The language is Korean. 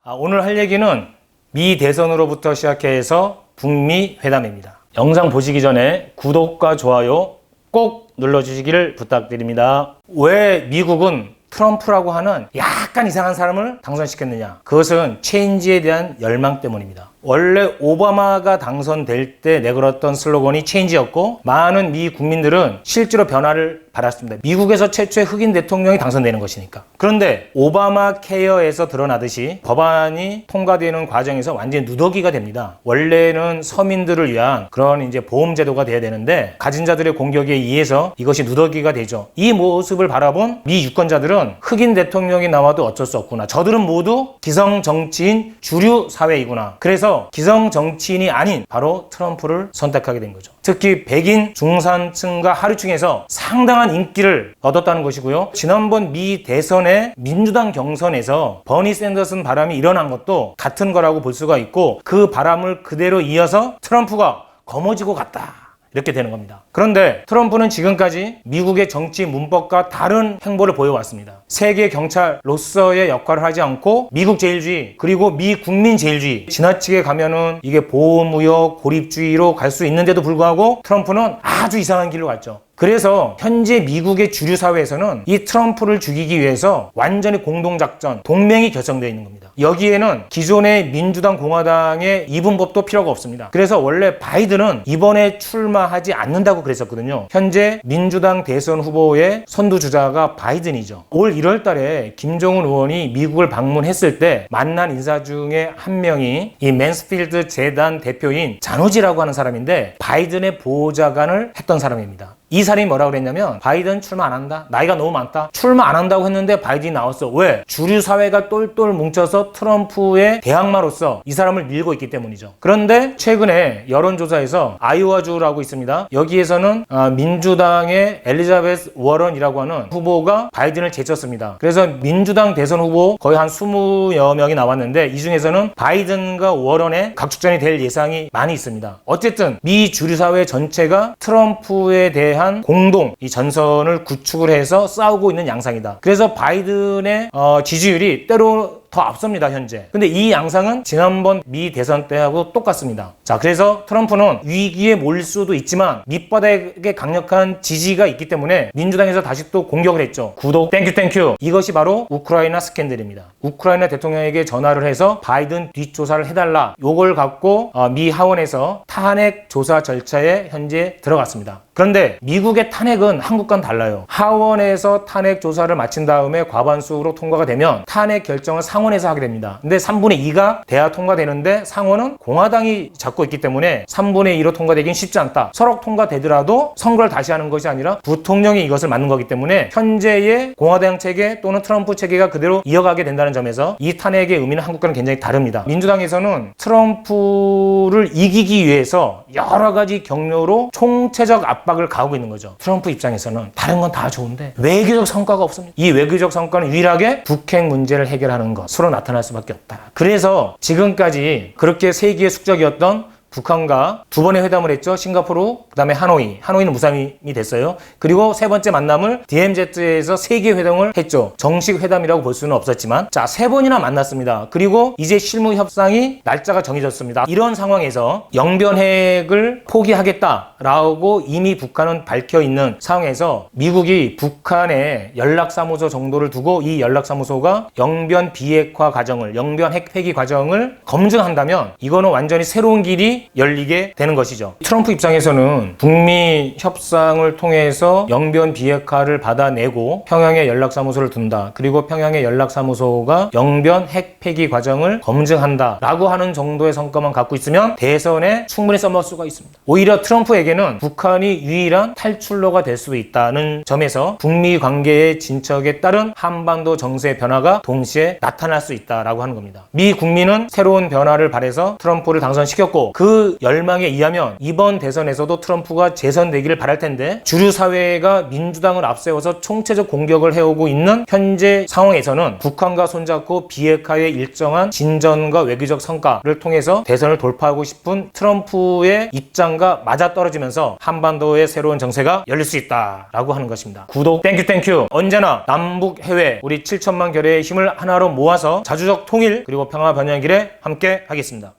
오늘 할 얘기는 미 대선으로부터 시작해서 북미 회담입니다. 영상 보시기 전에 구독과 좋아요 꼭 눌러주시기를 부탁드립니다. 왜 미국은 트럼프라고 하는 약간 이상한 사람을 당선시켰느냐? 그것은 체인지에 대한 열망 때문입니다. 원래 오바마가 당선될 때 내걸었던 슬로건이 체인지였고, 많은 미 국민들은 실제로 변화를 받았습니다. 미국에서 최초의 흑인 대통령이 당선되는 것이니까. 그런데 오바마 케어에서 드러나듯이 법안이 통과되는 과정에서 완전히 누더기가 됩니다. 원래는 서민들을 위한 그런 이제 보험제도가 돼야 되는데, 가진 자들의 공격에 의해서 이것이 누더기가 되죠. 이 모습을 바라본 미 유권자들은 흑인 대통령이 나와도 어쩔 수 없구나. 저들은 모두 기성 정치인 주류 사회이구나. 그래서 기성 정치인이 아닌 바로 트럼프를 선택하게 된 거죠. 특히 백인 중산층과 하류층에서 상당한 인기를 얻었다는 것이고요. 지난번 미 대선의 민주당 경선에서 버니 샌더슨 바람이 일어난 것도 같은 거라고 볼 수가 있고, 그 바람을 그대로 이어서 트럼프가 거머쥐고 갔다, 이렇게 되는 겁니다. 그런데 트럼프는 지금까지 미국의 정치 문법과 다른 행보를 보여왔습니다. 세계 경찰로서의 역할을 하지 않고 미국 제일주의, 그리고 미 국민 제일주의, 지나치게 가면은 이게 보호무역 고립주의로 갈 수 있는데도 불구하고 트럼프는 아주 이상한 길로 갔죠. 그래서 현재 미국의 주류 사회에서는 이 트럼프를 죽이기 위해서 완전히 공동작전, 동맹이 결성되어 있는 겁니다. 여기에는 기존의 민주당, 공화당의 이분법도 필요가 없습니다. 그래서 원래 바이든은 이번에 출마하지 않는다고 그랬었거든요. 현재 민주당 대선 후보의 선두주자가 바이든이죠. 올 1월 달에 김종은 의원이 미국을 방문했을 때 만난 인사 중에 한 명이 이 맨스필드 재단 대표인 자노지라고 하는 사람인데, 바이든의 보좌관을 했던 사람입니다. 이 사람이 뭐라고 그랬냐면, 바이든 출마 안 한다. 나이가 너무 많다. 출마 안 한다고 했는데 바이든이 나왔어. 왜? 주류 사회가 똘똘 뭉쳐서 트럼프의 대항마로서 이 사람을 밀고 있기 때문이죠. 그런데 최근에 여론조사에서 아이오와주라고 있습니다. 여기에서는 민주당의 엘리자베스 워런이라고 하는 후보가 바이든을 제쳤습니다. 그래서 민주당 대선 후보 거의 한 20여 명이 나왔는데, 이 중에서는 바이든과 워런의 각축전이 될 예상이 많이 있습니다. 어쨌든 미 주류 사회 전체가 트럼프에 대한 공동 이 전선을 구축을 해서 싸우고 있는 양상이다. 그래서 바이든의 지지율이 때로 더 앞섭니다, 현재. 근데 이 양상은 지난번 미 대선 때하고 똑같습니다. 자, 그래서 트럼프는 위기에 몰릴 수도 있지만 밑바닥에 강력한 지지가 있기 때문에 민주당에서 다시 또 공격을 했죠. 구독, 땡큐. 이것이 바로 우크라이나 스캔들입니다. 우크라이나 대통령에게 전화를 해서 바이든 뒷조사를 해달라. 요걸 갖고 미 하원에서 탄핵 조사 절차에 현재 들어갔습니다. 그런데 미국의 탄핵은 한국과는 달라요. 하원에서 탄핵 조사를 마친 다음에 과반수로 통과가 되면 탄핵 결정을 상원에서 하게 됩니다. 근데 3분의 2가 돼야 통과되는데 상원은 공화당이 잡고 있기 때문에 3분의 2로 통과되긴 쉽지 않다. 서로 통과되더라도 선거를 다시 하는 것이 아니라 부통령이 이것을 맡는 거기 때문에 현재의 공화당 체계 또는 트럼프 체계가 그대로 이어가게 된다는 점에서 이 탄핵의 의미는 한국과는 굉장히 다릅니다. 민주당에서는 트럼프를 이기기 위해서 여러 가지 경로로 총체적 압박을 가하고 있는 거죠. 트럼프 입장에서는 다른 건 다 좋은데 외교적 성과가 없습니다. 이 외교적 성과는 유일하게 북핵 문제를 해결하는 것으로 나타날 수밖에 없다. 그래서 지금까지 그렇게 세기의 숙적이었던 북한과 두 번의 회담을 했죠. 싱가포르, 그 다음에 하노이는 무산이 됐어요. 그리고 세 번째 만남을 DMZ에서 세계 회담을 했죠. 정식 회담이라고 볼 수는 없었지만, 자, 3번이나 만났습니다. 그리고 이제 실무 협상이 날짜가 정해졌습니다. 이런 상황에서 영변핵을 포기하겠다라고 이미 북한은 밝혀 있는 상황에서 미국이 북한의 연락사무소 정도를 두고 이 연락사무소가 영변 비핵화 과정을, 영변 핵 폐기 과정을 검증한다면 이거는 완전히 새로운 길이 열리게 되는 것이죠. 트럼프 입장에서는 북미 협상을 통해서 영변 비핵화를 받아내고 평양에 연락사무소를 둔다. 그리고 평양의 연락사무소가 영변 핵 폐기 과정을 검증한다 라고 하는 정도의 성과만 갖고 있으면 대선에 충분히 써먹을 수가 있습니다. 오히려 트럼프에게는 북한이 유일한 탈출로가 될 수도 있다는 점에서 북미 관계의 진척에 따른 한반도 정세 변화가 동시에 나타날 수 있다라고 하는 겁니다. 미 국민은 새로운 변화를 바라서 트럼프를 당선시켰고, 그 그 열망에 의하면 이번 대선에서도 트럼프가 재선되기를 바랄 텐데, 주류 사회가 민주당을 앞세워서 총체적 공격을 해오고 있는 현재 상황에서는 북한과 손잡고 비핵화의 일정한 진전과 외교적 성과를 통해서 대선을 돌파하고 싶은 트럼프의 입장과 맞아떨어지면서 한반도의 새로운 정세가 열릴 수 있다라고 하는 것입니다. 구독 땡큐. 언제나 남북 해외 우리 7천만 결의 힘을 하나로 모아서 자주적 통일 그리고 평화 번영의 길에 함께 하겠습니다.